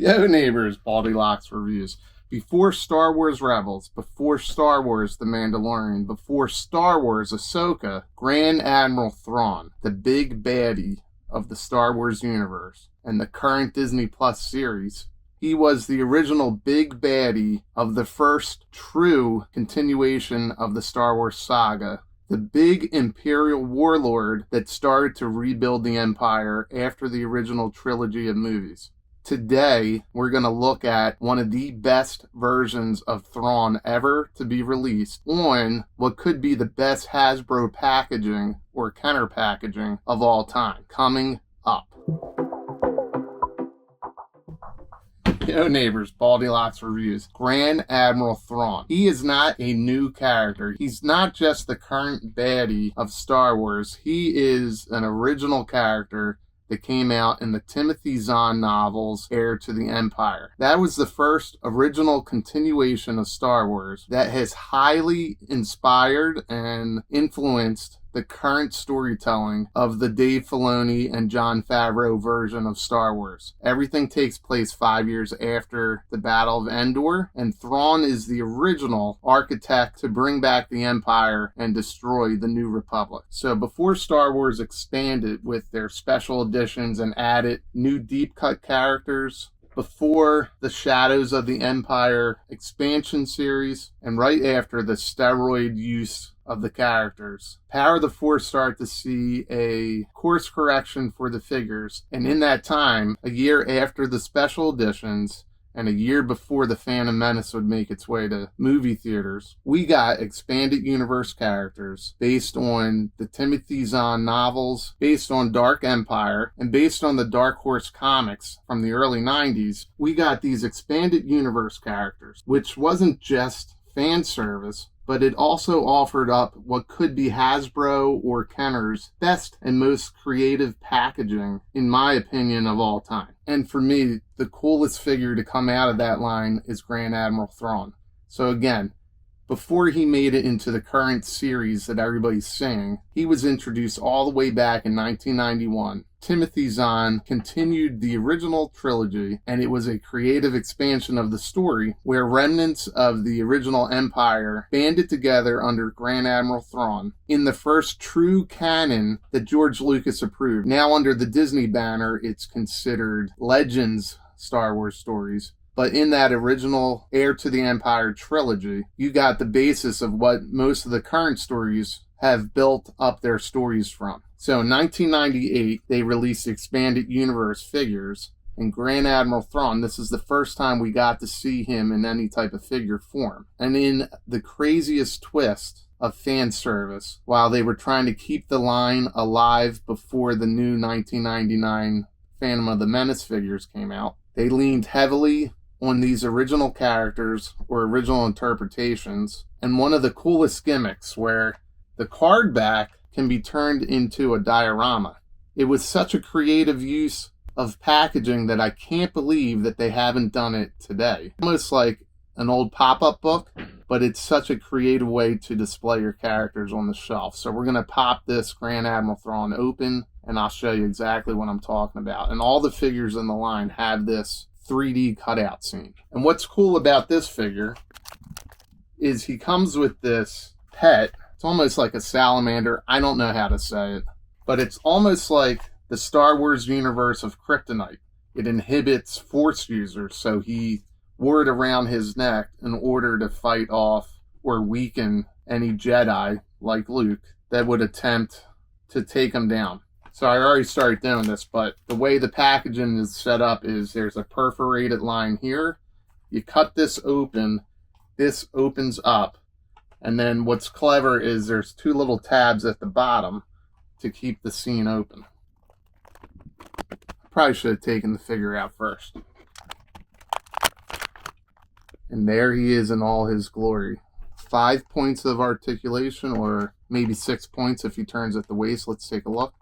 Yo neighbors, Baldylocks Reviews. Before Star Wars Rebels, before Star Wars The Mandalorian, before Star Wars Ahsoka, Grand Admiral Thrawn, the big baddie of the Star Wars universe and the current Disney Plus series, he was the original big baddie of the first true continuation of the Star Wars saga, the big Imperial warlord that started to rebuild the Empire after the original trilogy of movies. Today, we're going to look at one of the best versions of Thrawn ever to be released on what could be the best Hasbro packaging or Kenner packaging of all time, coming up. Yo neighbors, Baldylocks Reviews. Grand Admiral Thrawn. He is not a new character. He's not just the current baddie of Star Wars. He is an original character that came out in the Timothy Zahn novels, Heir to the Empire. That was the first original continuation of Star Wars that has highly inspired and influenced the current storytelling of the Dave Filoni and Jon Favreau version of Star Wars. Everything takes place 5 years after the Battle of Endor, and Thrawn is the original architect to bring back the Empire and destroy the New Republic. So before Star Wars expanded with their special editions and added new deep cut characters, before the Shadows of the Empire expansion series, and right after the steroid use of the characters, Power of the Force started to see a course correction for the figures. And in that time, a year after the special editions, and a year before The Phantom Menace would make its way to movie theaters, we got expanded universe characters based on the Timothy Zahn novels, based on Dark Empire, and based on the Dark Horse comics from the early 90s. We got these expanded universe characters, which wasn't just fan service, but it also offered up what could be Hasbro or Kenner's best and most creative packaging, in my opinion, of all time. And for me, the coolest figure to come out of that line is Grand Admiral Thrawn. So again, before he made it into the current series that everybody's seeing, he was introduced all the way back in 1991. Timothy Zahn continued the original trilogy, and it was a creative expansion of the story where remnants of the original Empire banded together under Grand Admiral Thrawn in the first true canon that George Lucas approved. Now under the Disney banner, it's considered Legends Star Wars stories. But in that original Heir to the Empire trilogy, you got the basis of what most of the current stories have built up their stories from. So in 1998, they released expanded universe figures, and Grand Admiral Thrawn, this is the first time we got to see him in any type of figure form. And in the craziest twist of fan service, while they were trying to keep the line alive before the new 1999 Phantom of the Menace figures came out, they leaned heavily on these original characters or original interpretations, and one of the coolest gimmicks where the card back can be turned into a diorama. It was such a creative use of packaging that I can't believe that they haven't done it today. Almost like an old pop-up book, but it's such a creative way to display your characters on the shelf. So we're going to pop this Grand Admiral Thrawn open, and I'll show you exactly what I'm talking about. And all the figures in the line have this 3D cutout scene. And what's cool about this figure is he comes with this pet. It's almost like a salamander. I don't know how to say it, but it's almost like the Star Wars universe of kryptonite. It inhibits Force users, so he wore it around his neck in order to fight off or weaken any Jedi, like Luke, that would attempt to take him down. So I already started doing this, but the way the packaging is set up is there's a perforated line here. You cut this open, this opens up, and then what's clever is there's two little tabs at the bottom to keep the scene open. Probably should have taken the figure out first. And there he is in all his glory. 5 points of articulation, or maybe 6 points if he turns at the waist. Let's take a look.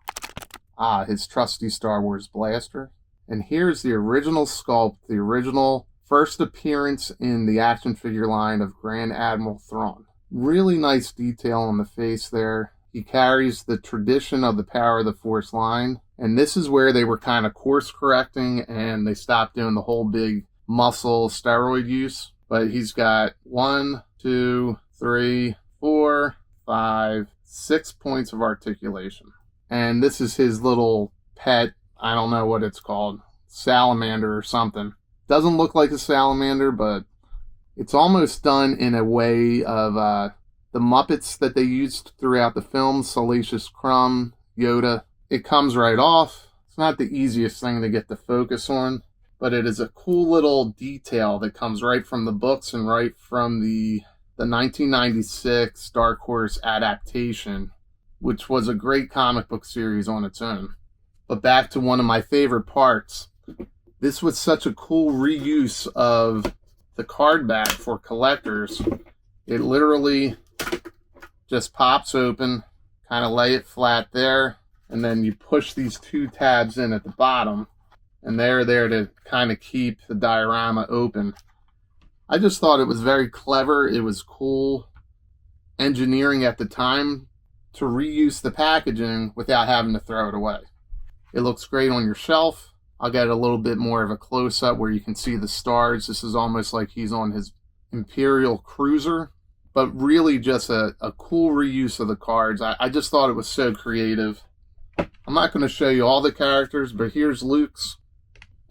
Ah, his trusty Star Wars blaster. And here's the original sculpt, the original first appearance in the action figure line of Grand Admiral Thrawn. Really nice detail on the face there. He carries the tradition of the Power of the Force line. And this is where they were kind of course correcting and they stopped doing the whole big muscle steroid use. But he's got 1, 2, 3, 4, 5, 6 points of articulation. And this is his little pet, I don't know what it's called, salamander or something. Doesn't look like a salamander, but it's almost done in a way of the Muppets that they used throughout the film, Salacious Crumb, Yoda. It comes right off. It's not the easiest thing to get the focus on, but it is a cool little detail that comes right from the books and right from the 1996 Dark Horse adaptation, which was a great comic book series on its own. But back to one of my favorite parts. This was such a cool reuse of the card back for collectors. It literally just pops open, kind of lay it flat there, and then you push these 2 tabs in at the bottom, and they're there to kind of keep the diorama open. I just thought it was very clever. It was cool engineering at the time to reuse the packaging without having to throw it away. It looks great on your shelf. I'll get a little bit more of a close-up where you can see the stars. This is almost like he's on his Imperial cruiser, but really just a cool reuse of the cards. I just thought it was so creative. I'm not going to show you all the characters, but here's Luke's.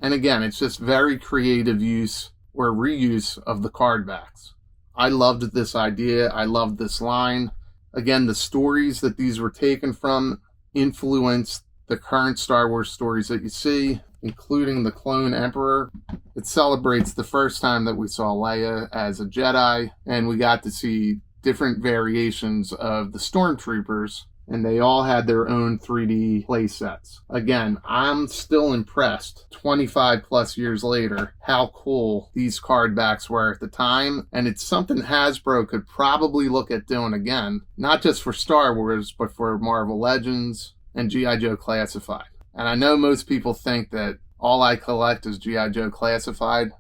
And again, it's just very creative use or reuse of the card backs. I loved this idea. I loved this line. Again, the stories that these were taken from influenced the current Star Wars stories that you see, including the Clone Emperor. It celebrates the first time that we saw Leia as a Jedi, and we got to see different variations of the Stormtroopers, and they all had their own 3D play sets. Again, I'm still impressed 25 plus years later how cool these card backs were at the time, and it's something Hasbro could probably look at doing again, not just for Star Wars, but for Marvel Legends and G.I. Joe Classified. And I know most people think that all I collect is G.I. Joe Classified,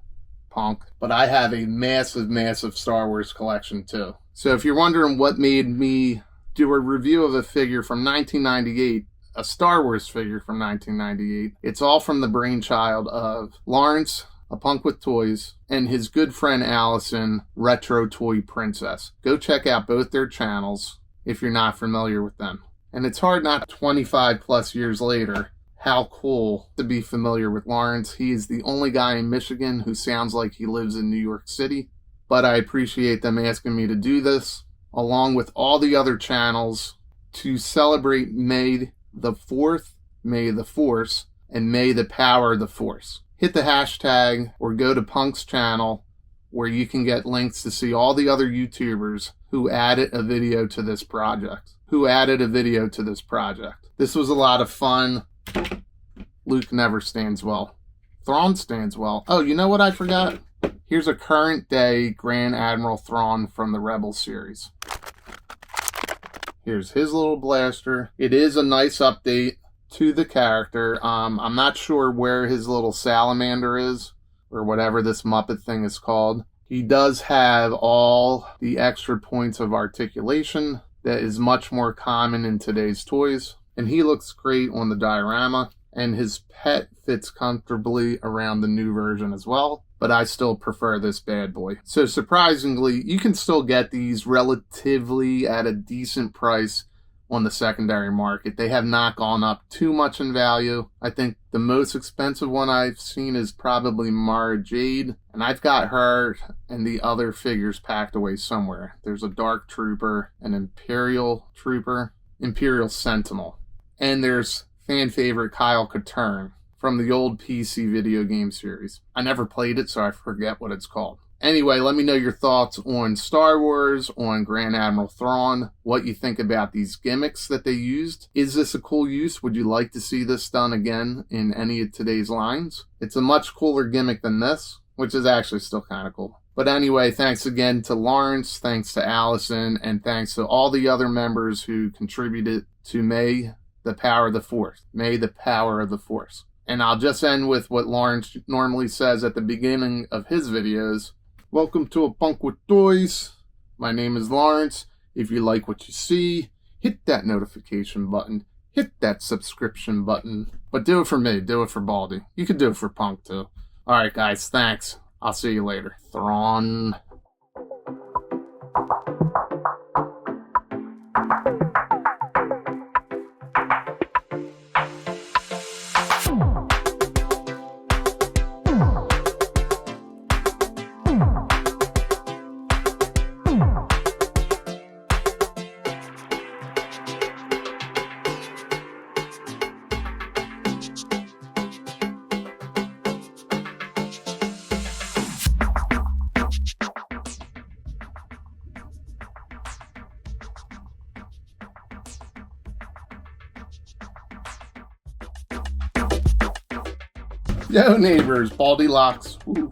punk, but I have a massive, massive Star Wars collection too. So if you're wondering what made me do a review of a figure from 1998, a Star Wars figure from 1998, it's all from the brainchild of Lawrence, a punk with toys, and his good friend Allison, Retro Toy Princess. Go check out both their channels if you're not familiar with them. And it's hard not 25 plus years later, how cool to be familiar with Lawrence. He is the only guy in Michigan who sounds like he lives in New York City. But I appreciate them asking me to do this, along with all the other channels, to celebrate May the 4th, May the Force, and May the Power of the Force. Hit the hashtag or go to Punk's channel where you can get links to see all the other YouTubers who added a video to this project. This was a lot of fun. Luke never stands well. Thrawn stands well. Oh, you know what I forgot? Here's a current day Grand Admiral Thrawn from the Rebel series. Here's his little blaster. It is a nice update to the character. I'm not sure where his little salamander is, or whatever this Muppet thing is called. He does have all the extra points of articulation that is much more common in today's toys. And he looks great on the diorama. And his pet fits comfortably around the new version as well. But I still prefer this bad boy. So surprisingly, you can still get these relatively at a decent price on the secondary market. They have not gone up too much in value. I think the most expensive one I've seen is probably Mara Jade, and I've got her and the other figures packed away somewhere. There's a Dark Trooper, an Imperial Trooper, Imperial Sentinel, and there's fan favorite Kyle Katurn from the old PC video game series. I never played it, so I forget what it's called. Anyway, let me know your thoughts on Star Wars, on Grand Admiral Thrawn, what you think about these gimmicks that they used. Is this a cool use? Would you like to see this done again in any of today's lines? It's a much cooler gimmick than this, which is actually still kind of cool. But anyway, thanks again to Lawrence, thanks to Allison, and thanks to all the other members who contributed to May the Power of the Force. May the Power of the Force. And I'll just end with what Lawrence normally says at the beginning of his videos. Welcome to A Punk with Toys. My name is Lawrence. If you like what you see, hit that notification button. hit that subscription button. But do it for me. Do it for Baldy. You could do it for Punk, too. Alright, guys. Thanks. I'll see you later. Thrawn. Yo, neighbors, Baldy Locks. Ooh.